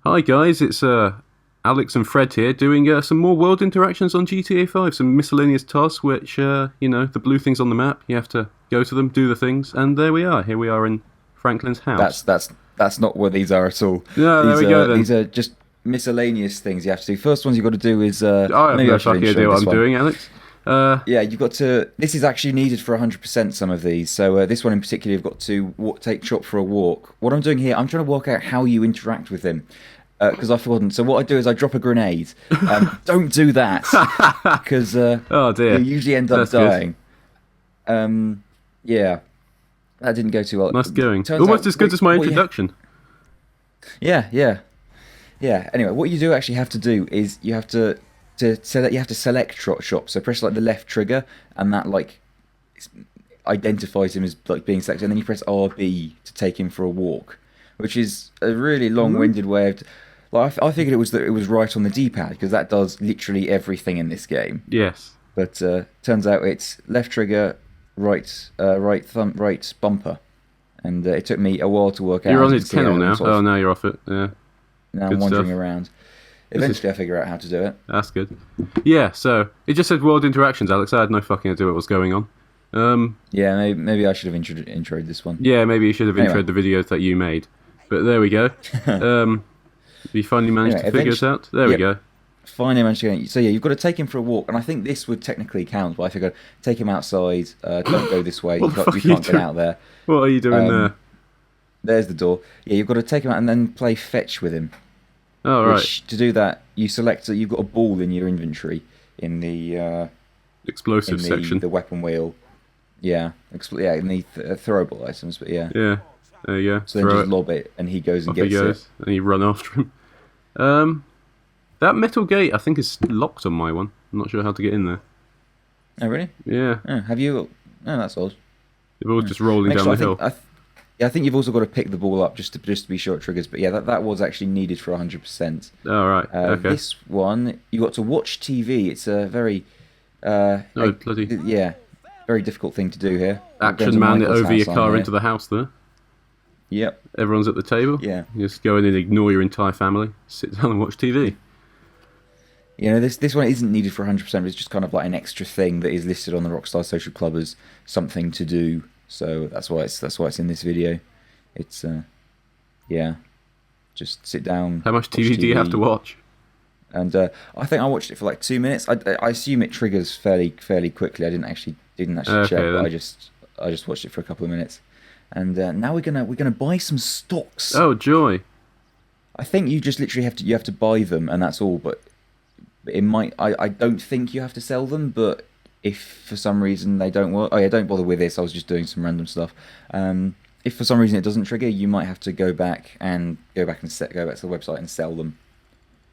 Hi guys, it's Alex and Fred here doing some more world interactions on GTA 5, some miscellaneous tasks which, the blue things on the map, you have to go to them, do the things, and there we are. Here we are in Franklin's house. That's not what these are at all. No, there we go then. These are just miscellaneous things you have to do. First ones you've got to do is I have maybe no I should fucking intro idea what this I'm one. doing, Alex. Yeah, you've got to. This is actually needed for 100%. Some of these. So this one in particular, you've got to take Chop for a walk. What I'm doing here, I'm trying to work out how you interact with him. Because I've forgotten. So what I do is I drop a grenade. Don't do that, because Oh dear. you usually end up That's good. dying. Yeah, that didn't go too well. Nice going. Turns Almost out as good as my what you introduction. Yeah. Anyway, what you do actually have to do is you have to select Chop. So press like the left trigger, and that identifies him as like being selected. And then you press RB to take him for a walk, which is a really long-winded way of. I figured it was right on the D-pad because that does literally everything in this game. Yes. But turns out it's left trigger, right bumper, and it took me a while to work out. You're As on you his can see, kennel I'm now. sort of- Oh, now you're off it. Yeah, Now Good I'm wandering stuff. around. This is- Eventually, I figure out how to do it. that's good. Yeah, so it just said world interactions, Alex. I had no fucking idea what was going on. Yeah, maybe I should have introed this one. Yeah, maybe you should have Anyway. introed the videos that you made. But there we go. You finally managed Anyway, to figure it out. There we yep. go. Finally managed to get. So yeah, you've got to take him for a walk, and I think this would technically count. But I figured take him outside. Don't go this way. What You the can't, fuck you are you can't get doing? out there. What are you doing there? There's the door. Yeah, you've got to take him out and then play fetch with him. Oh, right. Which, to do that, you select. You've got a ball in your inventory in the Explosive section. the weapon wheel. Yeah, in the throwable items. But yeah, Yeah, there you go. so then Throw just it. lob it, and he goes and Off he gets goes. it. And you run after him. That metal gate, I think, is locked on my one. I'm not sure how to get in there. Oh really? Yeah, Oh, have you? Oh, that's odd. they're all just rolling Make down sure- the hill. I think you've also got to pick the ball up just to be sure it triggers. But yeah, that was actually needed for 100%. Oh, right. Okay. This one, you got to watch TV. It's a very, Bloody very difficult thing to do here. We're going action to man Michael's over your house, aren't car we? into the house there. Yep. Everyone's at the table. Yeah. You just go in and ignore your entire family. Sit down and watch TV. You know, this one isn't needed for 100%. But it's just kind of like an extra thing that is listed on the Rockstar Social Club as something to do. So that's why it's in this video. It's just sit down. How much watch TV do you have to watch? And I think I watched it for like 2 minutes. I assume it triggers fairly quickly. I didn't actually Okay, check, but then. I just watched it for a couple of minutes. And now we're gonna buy some stocks. Oh, joy. I think you just literally have to buy them, and that's all. But it might. I don't think you have to sell them. But if for some reason they don't work, don't bother with this. I was just doing some random stuff. If for some reason it doesn't trigger, you might have to go back to the website and sell them.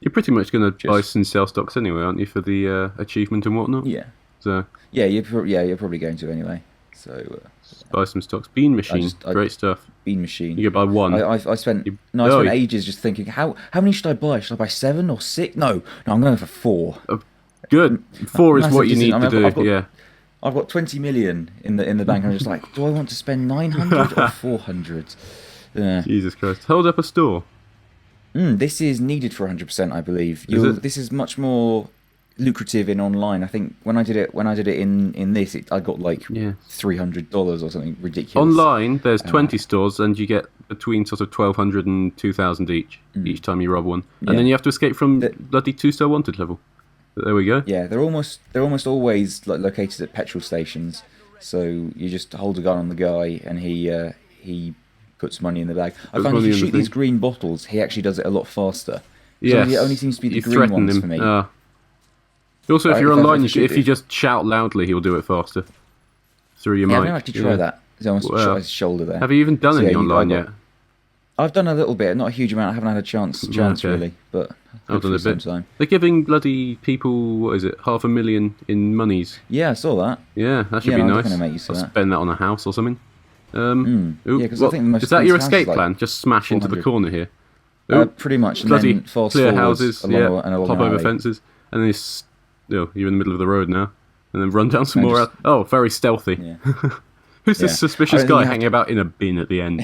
You're pretty much going to buy Just- and sell stocks anyway, aren't you, for the achievement and whatnot? Yeah. So, Yeah, you're probably going to anyway. So buy some stocks. Bean machine. I- Great stuff. bean machine. You could buy one. I spent You- I Oh, spent you- ages just thinking how many should I buy? Should I buy 7 or 6? No, I'm going for 4. Good. 4 is Massive what you need decision. to I mean, do, yeah. I've got 20 million in the bank. I'm just like, do I want to spend 900 or 400? Yeah. Jesus Christ. Hold up a store. This is needed for 100%, I believe. Is it? This is much more lucrative in online. I think when I did it in this, I got like Yeah. $300 or something ridiculous. Online, there's 20 stores, and you get between sort of 1,200 and 2,000 each time you rob one. And Yeah. then you have to escape from bloody 2-star wanted level. But there we go. Yeah, they're almost always like located at petrol stations. So you just hold a gun on the guy, and he puts money in the bag. I Puts found if money you in the shoot these thing. green bottles, he actually does it a lot faster. Yes. So it only seems to be the You green threaten ones him. for me. Also, if Right, you're if I- online, if I if you shoot just shout loudly, he'll do it faster. Through your Yeah, I've mic. never actually tried that. He's almost Well, shot his shoulder there. Have you even done So, any yeah, online I yet? got- I've done a little bit, not a huge amount. I haven't had a chance Okay. really, but I've done hopefully a bit. sometime. They're giving bloody people, what is it, 500,000 in monies. Yeah, I saw that. Yeah, that should Yeah, be I'm nice. definitely gonna make use of I'll that. spend that on a house or something. Yeah, 'cause I think the most is that your expensive house escape is like plan? Just smash into the 400. corner here. Pretty much. And Bloody then fast clear forwards houses, along yeah, and along hop an over alley. fences, and then you're in the middle of the road now, and then run down some No, more. just- Oh, very stealthy. Yeah. Who's this Yeah. suspicious I don't think guy you have hanging about in a bin at the end?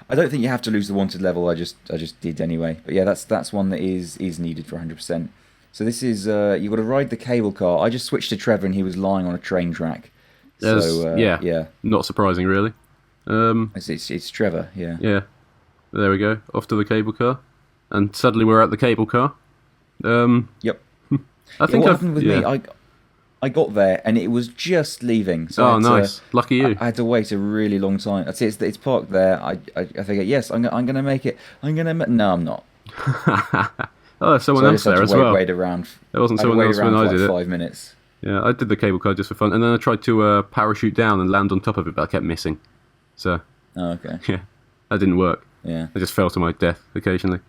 I don't think you have to lose the wanted level. I just did anyway. But yeah, that's one that is needed for 100%. So this is you've got to ride the cable car. I just switched to Trevor, and he was lying on a train track. So yeah, not surprising really. It's Trevor. Yeah. Yeah, there we go. Off to the cable car, and suddenly we're at the cable car. Yep. I think what happened with me? I got there and it was just leaving. So nice. Lucky you. I had to wait a really long time. I'd say it's parked there. I figure, yes, I'm going to make it. No, I'm not. Someone else there as well. Wait around. There wasn't someone else when I did it. 5 minutes. Yeah, I did the cable car just for fun, and then I tried to parachute down and land on top of it, but I kept missing. So. Oh, okay. Yeah, that didn't work. Yeah. I just fell to my death occasionally.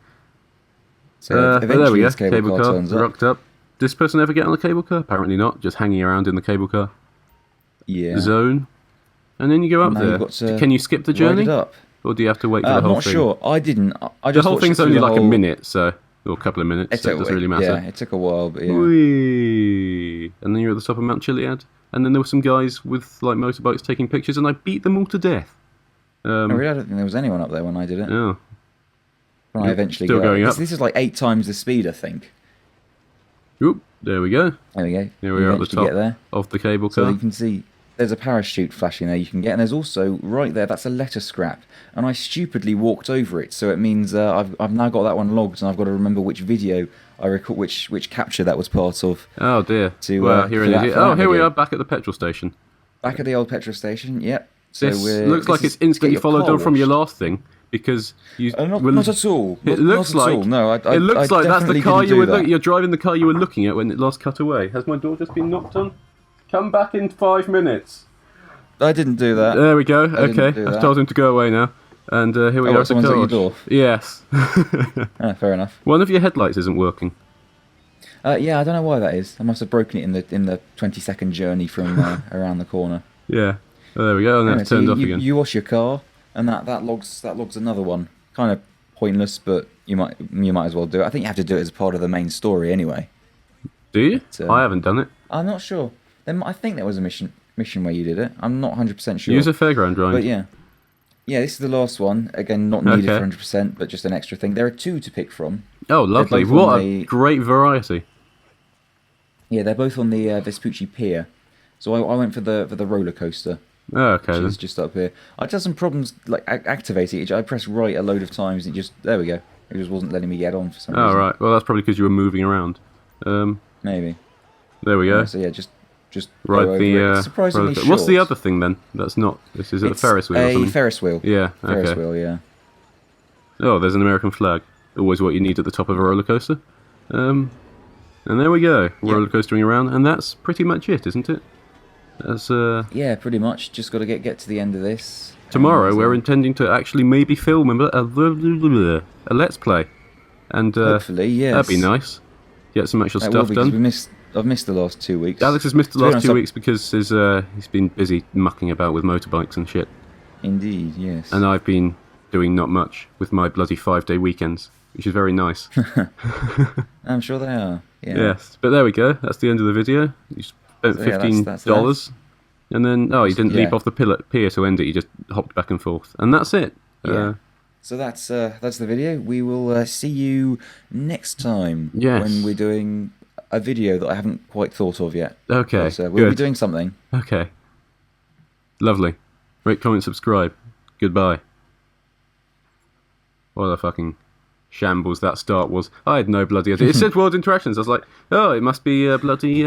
So eventually, there we go. this cable car turns rocked up. Did this person ever get on the cable car? Apparently not. Just hanging around in the cable car zone. And then you go up there. Can you skip the journey? Ride it up. Or do you have to wait for the whole thing? I'm not sure. I didn't. The whole thing's only like a minute, or a couple of minutes, so it doesn't really matter. Yeah, it took a while, but yeah. Whee! And then you're at the top of Mount Chiliad. And then there were some guys with like motorbikes taking pictures, and I beat them all to death. I really don't think there was anyone up there when I did it. Oh. When I eventually still going up. This is like 8 times the speed, I think. Oop, there we go. There we go. Here we are at the top of the cable car. So you can see there's a parachute flashing there you can get, and there's also right there, that's a letter scrap, and I stupidly walked over it, so it means I've now got that one logged, and I've got to remember which video I record, which capture that was part of. Oh dear. You're an idiot. Oh, here we are back at the petrol station. Back at the old petrol station. Yep. So this looks like it's instantly followed on from your last thing. Because you not at all. It looks like it looks like that's the car you were you're driving the car you were looking at when it last cut away. Has my door just been knocked on? Come back in 5 minutes. I didn't do that. There we go. Okay, I've told him to go away now. And here we are at the car. Your door? Yes. Fair enough. One of your headlights isn't working. Yeah, I don't know why that is. I must have broken it in the 20-second journey from around the corner. Yeah. Well, there we go. And that's turned off again. You wash your car. And that logs another one. Kind of pointless, but you might as well do it. I think you have to do it as part of the main story anyway. Do you? I haven't done it. I'm not sure. I think there was a mission where you did it. I'm not 100% sure. Use a fairground grind. But yeah, this is the last one. Again, not needed for 100%, but just an extra thing. There are 2 to pick from. Oh, lovely! What a great variety. Yeah, they're both on the Vespucci Pier. So I went for the roller coaster. Oh, okay. Which is just up here. I had some problems like activating it. I pressed right a load of times. There we go. It just wasn't letting me get on for some reason. Oh right. Well, that's probably because you were moving around. Maybe. There we go. So yeah, just ride the. Surprisingly short. What's the other thing then? That's not. This is a Ferris wheel. Or something? Ferris wheel. Yeah. Ferris wheel. Yeah. Oh, there's an American flag. Always what you need at the top of a roller coaster. And there we go. Roller coastering around, and that's pretty much it, isn't it? That's yeah, pretty much. Just got to get to the end of this. Tomorrow we're intending to actually maybe film a let's play, and hopefully, yes, that'd be nice. Get some actual stuff done. I've missed the last 2 weeks. Alex has missed the last 2 weeks because he's been busy mucking about with motorbikes and shit. Indeed, yes. And I've been doing not much with my bloody 5-day weekends, which is very nice. I'm sure they are. Yeah. Yes, but there we go. That's the end of the video. You spent $15, and then you didn't leap off the pier to end it. You just hopped back and forth, and that's it. Yeah. So that's the video. We will see you next time when we're doing a video that I haven't quite thought of yet. Okay, but, we'll be doing something. Okay, lovely. Rate, comment, subscribe. Goodbye. What a fucking shambles that start was. I had no bloody idea. It said World Interactions. I was like, oh, it must be bloody...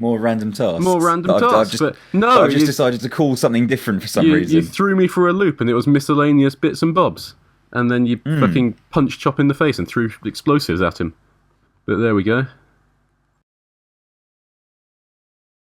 More random tasks. More random tasks. I've just decided to call something different for some reason. You threw me for a loop, and it was miscellaneous bits and bobs. And then you fucking punched Chop in the face and threw explosives at him. But there we go.